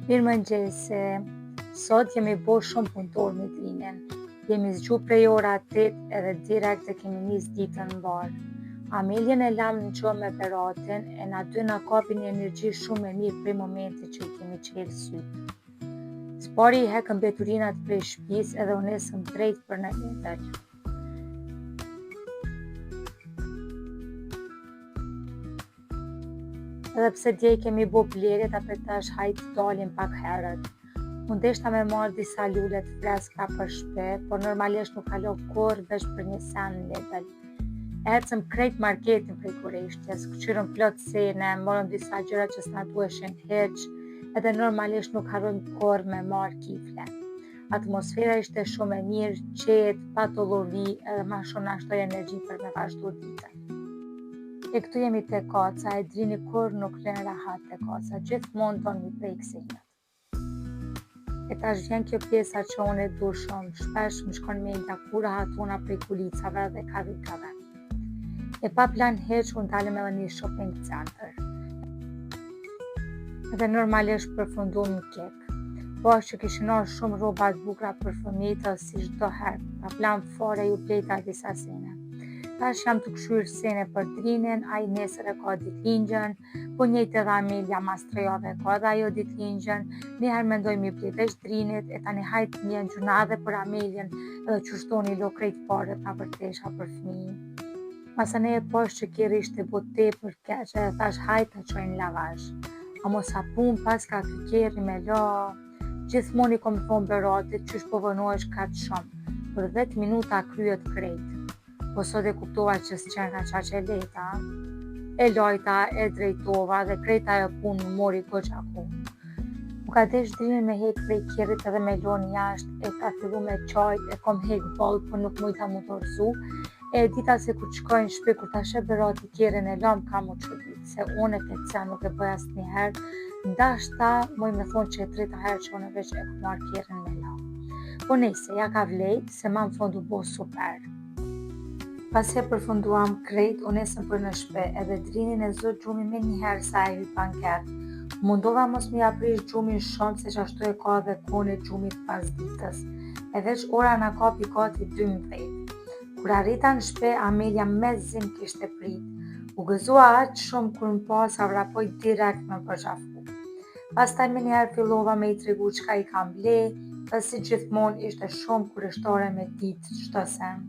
Mirëmëngjesi, sot jemi bo shumë punëtor me drinën. Jemi zgju prej ora 8 edhe direkt e kemi nis ditën mbar. Ameljen e lam në gjuhë me Beratin e na dy na kapi një energji shumë e mirë prej momenti që i kemi qelë syt. Spari i hekën mbeturinat prej shtëpisë edhe u nesëm drejt për në letër. Edhe pse dje i kemi bo blerjet, apo tash hajt dalim pak herët. Unë deshta me marrë disa lule të freskëta për shtëpi, por normalisht nuk kalo kurrë veç për një sen në Lidl. Ecëm krejt marketin prej Kureshtjes, këshyrëm plot sene, morëm disa gjëra që s'na duheshin hiq, edhe normalisht nuk harrojmë kurrë me marrë kifle. Atmosfera ishte shumë e mirë, qetë, pa të llovi, edhe ma shumë na shtoi energji për me vazhdu ditën. E këtu jemi te kaca, e drini kur nuk lën rahat te kaca, gjithmonë don mi prej ksenjat. E tash vjen kjo pjesa që unë e du shumë, shpesh më shkon mendja kur rahatona prej kulicave dhe karrikave. E pa plan hiç unë dalëm edhe një shopping center. Edhe normalisht përfundum në kek. Po që kishin orë shumë rroba të bukura për fëmijët si çdo herë, pa plan fare ju plejta disa sene. Tash jam të kshyrë sene për drinën, ai nesër e ka ditëlindjen, po njëjtë edhe Amelja mas 3 javë ka edhe ajo ditëlindjen, njëherë mendoj mi blej veç drinit, e tani hajt mjen gjuna edhe për Ameljen, edhe qushtoni lo krejt paret na për tesha për fëmijë. Masane e pash që kjeri ishte bo tepër keq, edhe thash hajt ta qojnë lavazh. A mos sa pun pas ka ky kjeri me la, gjithmonë i kom thonë Beratit qysh po vënohesh kaq shumë, për 10 minuta kryet krejt. Po sot e kuptova që s'qen ka qa që leta, e lojta, e drejtova dhe krejta e punë mori goqa ku. Më ka desh drinën me hek prej kjerit edhe me lon jashtë, e ka fillu me qajt, e kom hek ball, po nuk mujta mu dorzu, e dita se kur qkojnë shpi, kur ta shep Berati kjerin e lam ka mu qëdit, se unë e këtë nuk e bëj asë një herë, ndashta moj me thonë që e treta herë që unë veç e ku marrë kjerin me la. Po nejse, ja ka vlejt, se ma më thonë du bo super. Pas e përfunduam krejt, unë esëm për në shpe, edhe drinin e zot gjumi me njëherë sa e hypa n'ket. Mundova mos mi aprish gjumin shumë, se që ashtu e ka dhe kone gjumit pas ditës. E veç ora na kapi gati 12. Kur arrita në shpe, Amelja me zim kishte prit. U gëzua aq shumë kur më pa sa vrapoj direkt me përgjafu. Pastaj me njëherë fillova me i tregu çka i kam ble, dhe si gjithmonë ishte shumë kureshtore me ditë çdo sen.